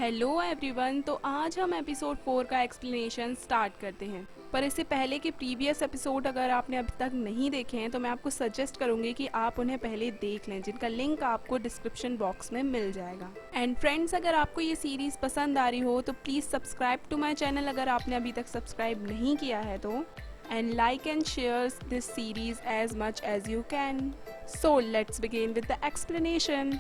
Hello everyone, तो आज हम एपिसोड 4 का एक्सप्लेनेशन स्टार्ट करते हैं। पर इससे पहले के प्रीवियस एपिसोड अगर आपने अभी तक नहीं देखे हैं तो मैं आपको सजेस्ट करूंगी कि आप उन्हें पहले देख लें, जिनका लिंक आपको डिस्क्रिप्शन बॉक्स में मिल जाएगा। एंड फ्रेंड्स, अगर आपको ये सीरीज पसंद आ रही हो तो please subscribe to my channel अगर आपने अभी तक सब्सक्राइब नहीं किया है तो, and like and share this series as much as you can. So let's begin with the explanation.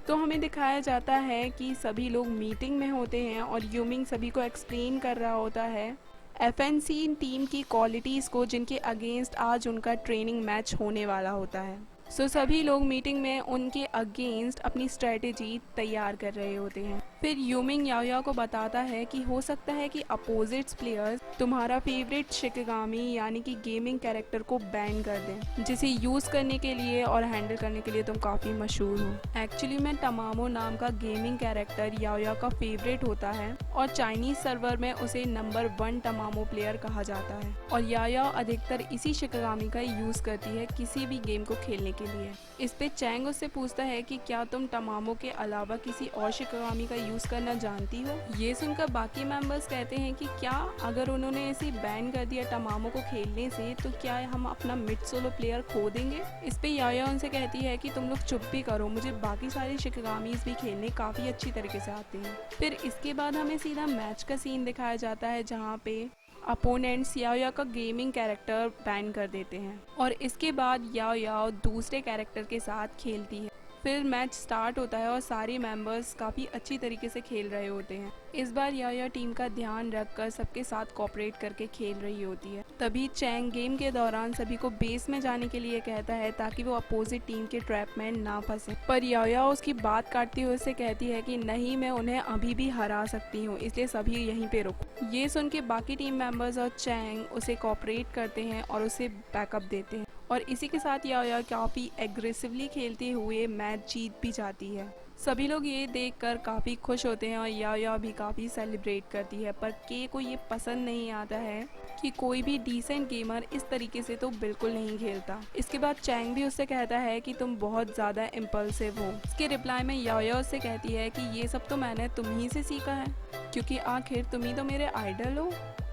तो हमें दिखाया जाता है कि सभी लोग मीटिंग में होते हैं और यूमिंग सभी को एक्सप्लेन कर रहा होता है एफएनसी टीम की क्वालिटीज़ को, जिनके अगेंस्ट आज उनका ट्रेनिंग मैच होने वाला होता है। सभी लोग मीटिंग में उनके अगेंस्ट अपनी स्ट्रेटेजी तैयार कर रहे होते हैं। फिर यूमिंग याओया को बताता है कि हो सकता है कि अपोजिट्स प्लेयर्स तुम्हारा फेवरेट शिकिगामी यानी कि गेमिंग कैरेक्टर को बैन कर दें, जिसे यूज़ करने के लिए और हैंडल करने के लिए तुम काफ़ी मशहूर हो। एक्चुअली में टमामो नाम का गेमिंग कैरेक्टर याओया का फेवरेट होता है और चाइनीज सर्वर में उसे नंबर 1 टमामो प्लेयर कहा जाता है, और याओया अधिकतर इसी शिकिगामी का यूज़ करती है किसी भी गेम को खेलने के लिए। इस पे चैंग उससे पूछता है कि क्या तुम टमामो के अलावा किसी और शिकिगामी का यूज़ करना जानती हो। ये सुनकर बाकी मेंबर्स कहते हैं कि क्या अगर उन्होंने इसे बैन कर दिया टमामो को खेलने से तो क्या हम अपना मिड सोलो प्लेयर खो देंगे। इस पे याओया उनसे कहती है कि तुम लोग चुप भी करो, मुझे बाकी सारे शिकिगामीज भी खेलने काफ़ी अच्छी तरीके से आते हैं। फिर इसके बाद हमें सीधा मैच का सीन दिखाया जाता है जहाँ पे अपोनेंट्स याओया का गेमिंग कैरेक्टर बैन कर देते हैं और इसके बाद याओया दूसरे कैरेक्टर के साथ खेलती है। फिर मैच स्टार्ट होता है और सारे मेंबर्स काफ़ी अच्छी तरीके से खेल रहे होते हैं। इस बार याओया टीम का ध्यान रखकर सबके साथ कोऑपरेट करके खेल रही होती है। तभी चैंग गेम के दौरान सभी को बेस में जाने के लिए कहता है ताकि वो अपोजिट टीम के ट्रैप में ना फंसे, पर याओया उसकी बात काटते हुए उससे कहती है कि नहीं, मैं उन्हें अभी भी हरा सकती हूँ, इसलिए सभी यहीं पे रुको। ये सुन के बाकी टीम मेंबर्स और चैंग उसे कोऑपरेट करते हैं और उसे बैकअप देते हैं, और इसी के साथ याओया काफ़ी एग्रेसिवली खेलते हुए मैच जीत भी जाती है। सभी लोग ये देखकर काफ़ी खुश होते हैं और याओया भी काफ़ी सेलिब्रेट करती है, पर के को ये पसंद नहीं आता है कि कोई भी डिसेंट गेमर इस तरीके से तो बिल्कुल नहीं खेलता। इसके बाद चैंग भी उससे कहता है कि तुम बहुत ज़्यादा इम्पल्सिव हो। इसके रिप्लाई में याओया उससे कहती है कि ये सब तो मैंने तुम ही से सीखा है, क्योंकि आखिर तुम ही तो मेरे आइडल हो।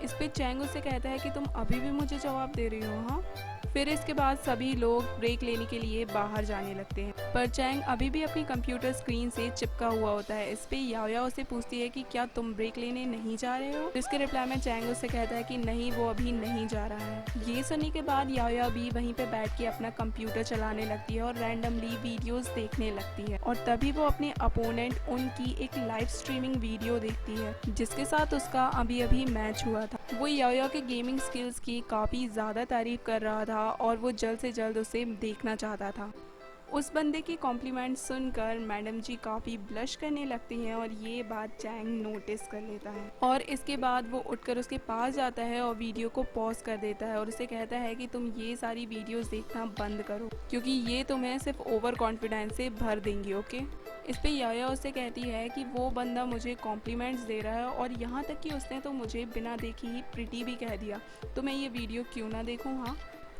इस पे चैंग उससे कहता है कि तुम अभी भी मुझे जवाब दे रही हो। हाँ। फिर इसके बाद सभी लोग ब्रेक लेने के लिए बाहर जाने लगते हैं, पर चैंग अभी भी अपनी कंप्यूटर स्क्रीन से चिपका हुआ होता है। इस पे याओया उससे पूछती है कि क्या तुम ब्रेक लेने नहीं जा रहे हो। इसके रिप्लाई में चैंग उससे कहता है कि नहीं, वो अभी नहीं जा रहा है। ये सुनने के बाद याओया भी वहीं पे बैठ के अपना कंप्यूटर चलाने लगती है और रैंडमली वीडियोस देखने लगती है, और तभी वो अपने अपोनेंट उनकी एक लाइव स्ट्रीमिंग वीडियो देखती है जिसके साथ उसका अभी अभी मैच हुआ था। वो याओया के गेमिंग स्किल्स की काफ़ी ज़्यादा तारीफ कर रहा था और वो जल्द से जल्द उसे देखना चाहता था। उस बंदे की कॉम्प्लीमेंट सुनकर मैडम जी काफ़ी ब्लश करने लगती हैं और ये बात चैंग नोटिस कर लेता है, और इसके बाद वो उठकर उसके पास जाता है और वीडियो को पॉज कर देता है और उसे कहता है कि तुम ये सारी वीडियोस देखना बंद करो, क्योंकि ये तुम्हें सिर्फ ओवर कॉन्फिडेंस से भर देंगी। ओके। इस पे याओया उससे कहती है कि वो बंदा मुझे कॉम्प्लीमेंट्स दे रहा है और यहाँ तक कि उसने तो मुझे बिना देखे ही प्रिटी भी कह दिया, तो मैं ये वीडियो क्यों ना देखूँ। हाँ।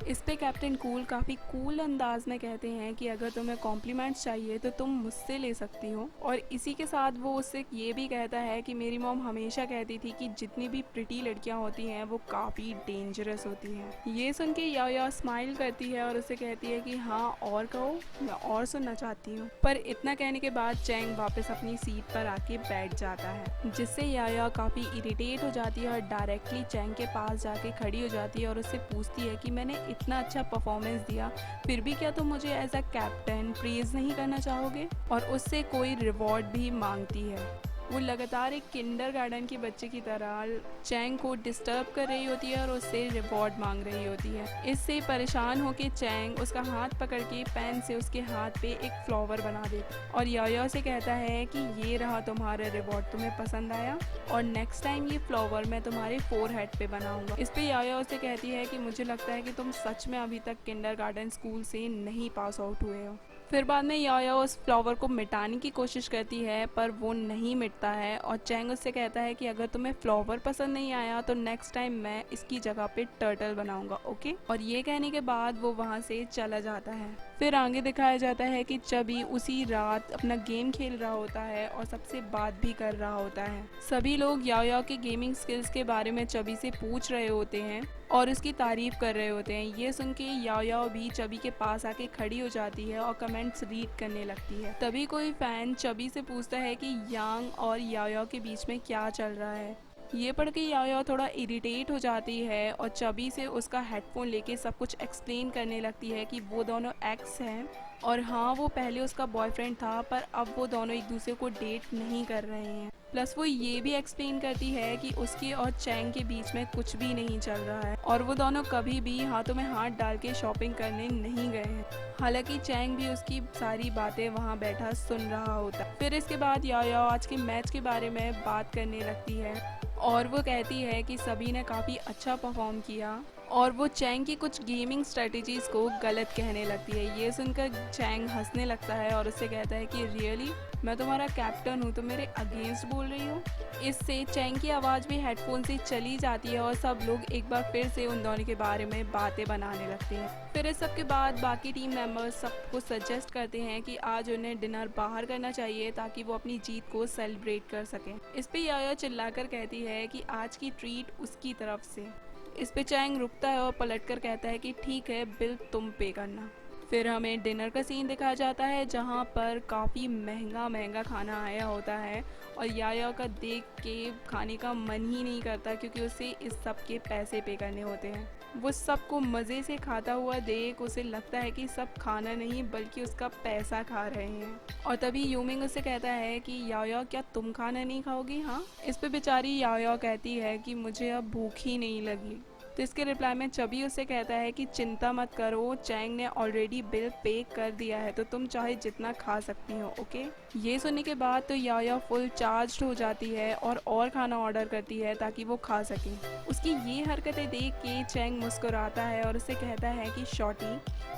इस पे कैप्टन कूल काफ़ी कूल अंदाज में कहते हैं कि अगर तुम्हें कॉम्प्लीमेंट्स चाहिए तो तुम मुझसे ले सकती हो, और इसी के साथ वो उससे ये भी कहता है कि मेरी मॉम हमेशा कहती थी कि जितनी भी प्रिटी लड़कियां होती हैं वो काफ़ी डेंजरस होती हैं। ये सुन के याओया स्माइल करती है और उससे कहती है कि हाँ और कहो, मैं और सुनना चाहती हूँ। पर इतना कहने के बाद चैंग वापस अपनी सीट पर आके बैठ जाता है, जिससे याओया काफ़ी इरिटेट हो जाती है और डायरेक्टली चैंग के पास जाके खड़ी हो जाती है और उससे पूछती है कि मैंने इतना अच्छा परफॉर्मेंस दिया, फिर भी क्या तुम मुझे एज अ कैप्टन प्रेज नहीं करना चाहोगे, और उससे कोई रिवॉर्ड भी मांगती है। वो लगातार एक किंडरगार्टन के बच्चे की तरह चैंग को डिस्टर्ब कर रही होती है और उससे रिवॉर्ड मांग रही होती है। इससे परेशान होकर चैंग उसका हाथ पकड़ के पेन से उसके हाथ पे एक फ्लावर बना देता और याओया से कहता है कि ये रहा तुम्हारा रिवॉर्ड, तुम्हें पसंद आया, और नेक्स्ट टाइम ये फ्लावर मैं तुम्हारे फोरहेड पे बनाऊंगा। इस पे याओया उसे कहती है कि मुझे लगता है कि तुम सच में अभी तक किंडरगार्टन स्कूल से नहीं पास आउट हुए हो। फिर बाद में याओया उस फ्लावर को मिटाने की कोशिश करती है, पर वो नहीं मिटता है, और चैंग उससे कहता है कि अगर तुम्हें फ्लावर पसंद नहीं आया तो नेक्स्ट टाइम मैं इसकी जगह पे टर्टल बनाऊंगा। ओके। और ये कहने के बाद वो वहाँ से चला जाता है। फिर आगे दिखाया जाता है कि चबी उसी रात अपना गेम खेल रहा होता है और सबसे बात भी कर रहा होता है। सभी लोग याओ के गेमिंग स्किल्स के बारे में चबी से पूछ रहे होते हैं और उसकी तारीफ कर रहे होते हैं। ये सुन के याओ भी चबी के पास आके खड़ी हो जाती है और कमेंट्स रीड करने लगती है। तभी कोई फैन चबी से पूछता है कि यांग और याओ के बीच में क्या चल रहा है। ये पढ़ के याओ थोड़ा इरिटेट हो जाती है और चबी से उसका हेडफोन लेके सब कुछ एक्सप्लेन करने लगती है कि वो दोनों एक्स हैं और हाँ, वो पहले उसका बॉयफ्रेंड था पर अब वो दोनों एक दूसरे को डेट नहीं कर रहे हैं। प्लस वो ये भी एक्सप्लेन करती है कि उसके और चैंग के बीच में कुछ भी नहीं चल रहा है और वो दोनों कभी भी हाथों में हाथ डाल के शॉपिंग करने नहीं गए हैं। हालांकि चैंग भी उसकी सारी बातें वहाँ बैठा सुन रहा होता। फिर इसके बाद याओ आज के मैच के बारे में बात करने लगती है और वो कहती है कि सभी ने काफ़ी अच्छा परफॉर्म किया और वो चैंग की कुछ गेमिंग स्ट्रेटजीज को गलत कहने लगती है। ये सुनकर चैंग हंसने लगता है और उससे कहता है कि रियली मैं तुम्हारा कैप्टन हूँ तो मेरे अगेंस्ट बोल रही हूँ। इससे चैंग की आवाज़ भी हेडफोन से चली जाती है और सब लोग एक बार फिर से उन दोनों के बारे में बातें बनाने लगते हैं। फिर इस सब के बाद बाकी टीम मेंबर्स सबको सजेस्ट करते हैं कि आज उन्हें डिनर बाहर करना चाहिए ताकि वो अपनी जीत को सेलिब्रेट कर सकें। इस पे याओ चिल्लाकर कहती है कि आज की ट्रीट उसकी तरफ से। इस पे चैंग रुकता है और पलटकर कहता है कि ठीक है, बिल तुम पे करना। फिर हमें डिनर का सीन दिखाया जाता है जहाँ पर काफ़ी महंगा खाना आया होता है और याओ का देख के खाने का मन ही नहीं करता क्योंकि उसे इस सब के पैसे पे करने होते हैं। वो सबको मज़े से खाता हुआ देख उसे लगता है कि सब खाना नहीं बल्कि उसका पैसा खा रहे हैं। और तभी यूमिंग उससे कहता है कि याओ क्या तुम खाना नहीं खाओगी? हाँ। इस पे बेचारी याओ कहती है कि मुझे अब भूख ही नहीं लगी। तो इसके रिप्लाई में चबी उससे कहता है कि चिंता मत करो, चैंग ने ऑलरेडी बिल पे कर दिया है तो तुम चाहे जितना खा सकती हो, ओके। ये सुनने के बाद तो याओ फुल चार्ज्ड हो जाती है और खाना ऑर्डर करती है ताकि वो खा सके। उसकी ये हरकतें देख के चैंग मुस्कुराता है और उससे कहता है कि शॉर्टी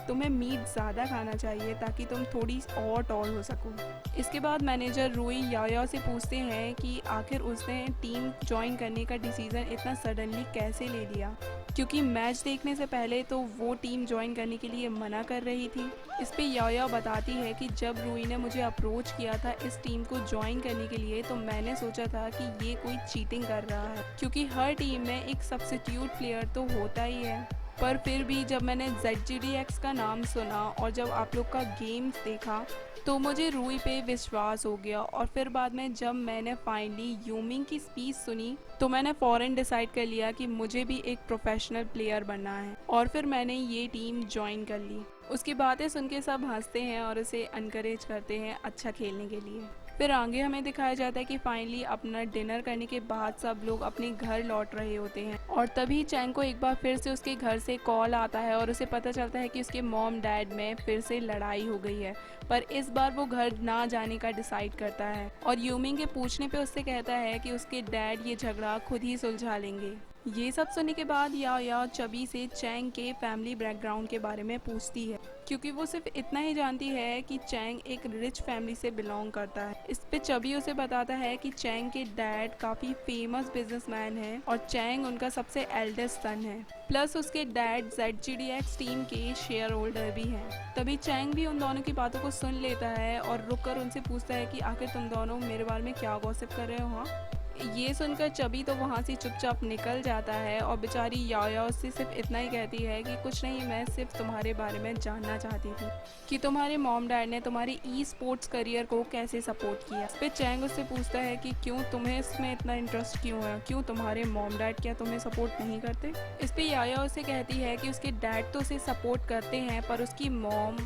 तुम्हें मीट ज़्यादा खाना चाहिए ताकि तुम थोड़ी और टॉल हो सको। इसके बाद मैनेजर रूई याओ से पूछते हैं कि आखिर उसने टीम ज्वाइन करने का डिसीज़न इतना सडनली कैसे ले लिया, क्योंकि मैच देखने से पहले तो वो टीम ज्वाइन करने के लिए मना कर रही थी। इस पे याओ बताती है कि जब रूई ने मुझे अप्रोच किया था इस टीम को ज्वाइन करने के लिए तो मैंने सोचा था कि ये कोई चीटिंग कर रहा है क्योंकि हर टीम में एक सब्स्टिट्यूट प्लेयर तो होता ही है। पर फिर भी जब मैंने ZGDX का नाम सुना और जब आप लोग का गेम्स देखा तो मुझे रूई पे विश्वास हो गया और फिर बाद में जब मैंने फाइनली यूमिंग की स्पीच सुनी तो मैंने फ़ौरन डिसाइड कर लिया कि मुझे भी एक प्रोफेशनल प्लेयर बनना है और फिर मैंने ये टीम ज्वाइन कर ली। उसकी बातें सुन के सब हंसते हैं और उसे इनकरेज करते हैं अच्छा खेलने के लिए। फिर आगे हमें दिखाया जाता है कि फाइनली अपना डिनर करने के बाद सब लोग अपने घर लौट रहे होते हैं और तभी चैंग को एक बार फिर से उसके घर से कॉल आता है और उसे पता चलता है कि उसके मॉम डैड में फिर से लड़ाई हो गई है। पर इस बार वो घर ना जाने का डिसाइड करता है और यूमिंग के पूछने पे उससे कहता है कि उसके डैड ये झगड़ा खुद ही सुलझा लेंगे। ये सब सुनने के बाद याओ चबी से चैंग के फैमिली बैकग्राउंड के बारे में पूछती है क्योंकि वो सिर्फ इतना ही जानती है कि चैंग एक रिच फैमिली से बिलोंग करता है। इस पे चबी उसे बताता है कि चैंग के डैड काफ़ी फेमस बिजनेसमैन हैं और चैंग उनका सबसे एल्डेस्ट सन है। प्लस उसके डैड ZGDX टीम के शेयर होल्डर भी हैं। तभी चैंग भी उन दोनों की बातों को सुन लेता है और रुककर उनसे पूछता है कि आखिर तुम दोनों मेरे बारे में क्या गॉसिप कर रहे हो? हाँ। ये सुनकर चबी तो वहाँ से चुपचाप निकल जाता है और बेचारी याओ से सिर्फ इतना ही कहती है कि कुछ नहीं, मैं सिर्फ तुम्हारे बारे में जानना चाहती थी कि तुम्हारे मॉम डैड ने तुम्हारे ई-स्पोर्ट्स करियर को कैसे सपोर्ट किया। इस पे चैंग उससे पूछता है कि क्यों तुम्हें इसमें इतना इंटरेस्ट क्यों है, क्यों तुम्हारे मॉम डैड क्या तुम्हें सपोर्ट नहीं करते? इस पे याओ उसे कहती है कि उसके डैड तो उसे सपोर्ट करते हैं पर उसकी मॉम।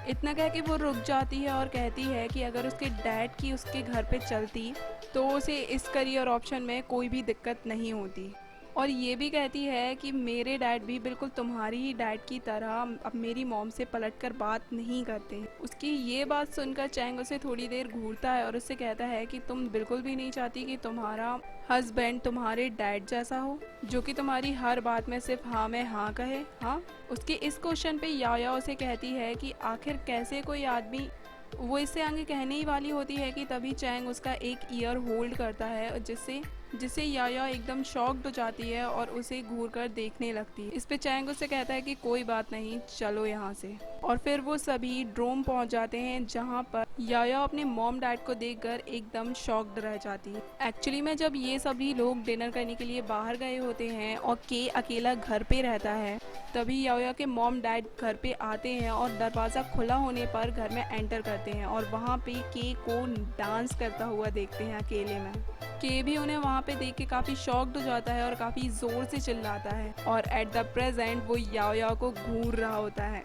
इतना कह के वो रुक जाती है और कहती है कि अगर उसके डैड की उसके घर पे चलती तो उसे इस करियर ऑप्शन में कोई भी दिक्कत नहीं होती। और ये भी कहती है कि मेरे डैड भी बिल्कुल तुम्हारी ही डैड की तरह अब मेरी मॉम से पलटकर बात नहीं करते। उसकी ये बात सुनकर चैंग उसे थोड़ी देर घूरता है और उससे कहता है कि तुम बिल्कुल भी नहीं चाहती कि तुम्हारा हस्बैंड तुम्हारे डैड जैसा हो जो कि तुम्हारी हर बात में सिर्फ हाँ में हाँ कहे। हाँ। उसके इस क्वेश्चन पे याओ उसे कहती है कि आखिर कैसे कोई आदमी, वो इससे आगे कहने ही वाली होती है कि तभी चैंग उसका एक ईयर होल्ड करता है जिससे जिससे याया एकदम शॉक्ड हो जाती है और उसे घूर कर देखने लगती है। इस पे चैंग उससे कहता है कि कोई बात नहीं, चलो यहाँ से। और फिर वो सभी ड्रोम पहुंच जाते हैं, जहाँ पर याया अपने मॉम डैड को देखकर एकदम शॉक्ड रह जाती है। एक्चुअली में जब ये सभी लोग डिनर करने के लिए बाहर गए होते हैं और के अकेला घर पे रहता है, तभी याया के मॉम डैड घर पे आते हैं और दरवाज़ा खुला होने पर घर में एंटर करते हैं और वहाँ पे के को डांस करता हुआ देखते हैं अकेले में। के भी उन्हें वहाँ पे देख के काफ़ी शॉक्ड हो जाता है और काफ़ी ज़ोर से चिल्लाता है और एट द प्रेजेंट वो याया को घूर रहा होता है।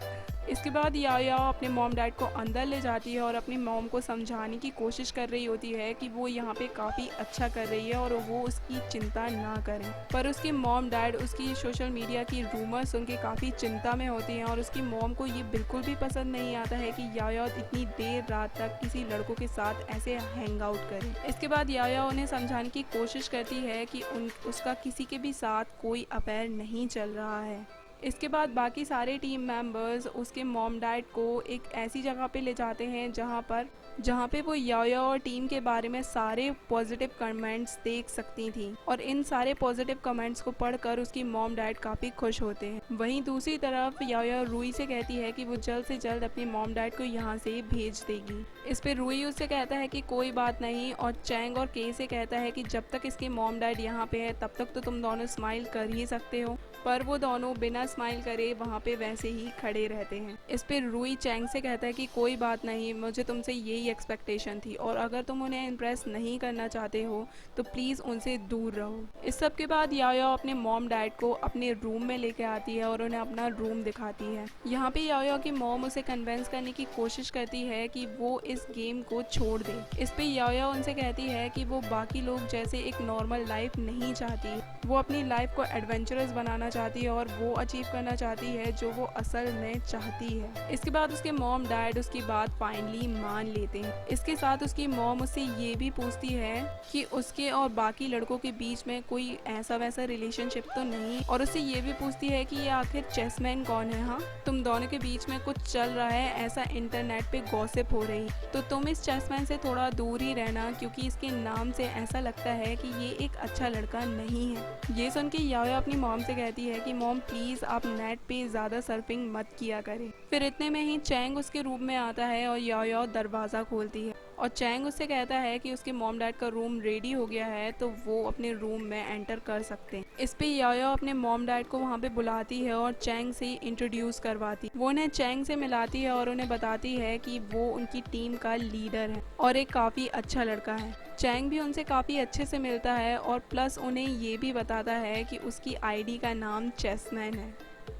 इसके बाद याया अपने मॉम डैड को अंदर ले जाती है और अपनी मॉम को समझाने की कोशिश कर रही होती है कि वो यहाँ पे काफ़ी अच्छा कर रही है और वो उसकी चिंता ना करें। पर उसके मॉम डैड उसकी सोशल मीडिया की रूमर सुन के काफ़ी चिंता में होती हैं और उसकी मॉम को ये बिल्कुल भी पसंद नहीं आता है कि याया इतनी देर रात तक किसी लड़कों के साथ ऐसे हैंग आउट करे। इसके बाद याया उन्हें समझाने की कोशिश करती है कि उसका किसी के भी साथ कोई अफेयर नहीं चल रहा है। इसके बाद बाकी सारे टीम मेंबर्स उसके मॉम डैड को एक ऐसी जगह पे ले जाते हैं जहाँ पे वो याया और टीम के बारे में सारे पॉजिटिव कमेंट्स देख सकती थी और इन सारे पॉजिटिव कमेंट्स को पढ़कर उसकी मॉम डैड काफ़ी खुश होते हैं। वहीं दूसरी तरफ याया रूई से कहती है कि वो जल्द से जल्द अपनी मॉम डैड को यहाँ से भेज देगी। इस पे रूई उससे कहता है कि कोई बात नहीं और चैंग और के से कहता है कि जब तक इसके मॉम डैड यहाँ पे है तब तक तो तुम दोनों स्माइल कर ही सकते हो। पर वो दोनों बिना स्माइल करे वहाँ पे वैसे ही खड़े रहते हैं। इस पे रूई चैंग से कहता है कि कोई बात नहीं, मुझे तुमसे यही एक्सपेक्टेशन थी और अगर तुम उन्हें इम्प्रेस नहीं करना चाहते हो तो प्लीज़ उनसे दूर रहो। इस सब के बाद याया अपने मॉम डैड को अपने रूम में लेके आती है और उन्हें अपना रूम दिखाती है। यहाँ पे याया की मॉम उसे कन्विंस करने की कोशिश करती है कि वो इस गेम को छोड़ दे। इस पे याया उनसे कहती है कि वो बाकी लोग जैसे एक नॉर्मल लाइफ नहीं चाहती, वो अपनी लाइफ को एडवेंचरस बनाना चाहती है और वो अचीव करना चाहती है जो वो असल में चाहती है। इसके बाद उसके मॉम डैड उसकी बात फाइनली मान लेते हैं। इसके साथ उसकी मॉम उससे ये भी पूछती है कि उसके और बाकी लड़कों के बीच में कोई ऐसा वैसा रिलेशनशिप तो नहीं, और उससे ये भी पूछती है कि ये आखिर चेसमैन कौन है। हाँ, तुम दोनों के बीच में कुछ चल रहा है ऐसा इंटरनेट पे गॉसिप हो रही, तो तुम इस चेसमैन से थोड़ा दूर ही रहना क्योंकि इसके नाम से ऐसा लगता है कि ये एक अच्छा लड़का नहीं है। ये सुन के याया अपनी मॉम से कहती है कि मॉम प्लीज़ आप नेट पे ज़्यादा सर्फिंग मत किया करें। फिर इतने में ही चैंग उसके रूम में आता है और याया दरवाज़ा खोलती है और चैंग उससे कहता है कि उसके मॉम डैड का रूम रेडी हो गया है तो वो अपने रूम में एंटर कर सकते हैं। इस पे याया अपने मॉम डैड को वहाँ पे बुलाती है और चैंग से इंट्रोड्यूस करवाती है। वो उन्हें चैंग से मिलाती है और उन्हें बताती है कि वो उनकी टीम का लीडर है और एक काफ़ी अच्छा लड़का है। चैंग भी उनसे काफ़ी अच्छे से मिलता है और प्लस उन्हें ये भी बताता है कि उसकी आईडी का नाम चेसमैन है।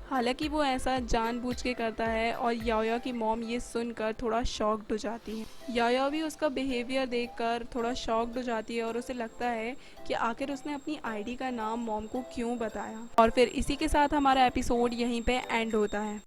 हालांकि वो ऐसा जानबूझ के करता है और याया की मॉम ये सुनकर थोड़ा शॉक्ड हो जाती है। याया भी उसका बिहेवियर देखकर थोड़ा शॉक्ड हो जाती है और उसे लगता है कि आखिर उसने अपनी आईडी का नाम मॉम को क्यों बताया। और फिर इसी के साथ हमारा एपिसोड यहीं पे एंड होता है।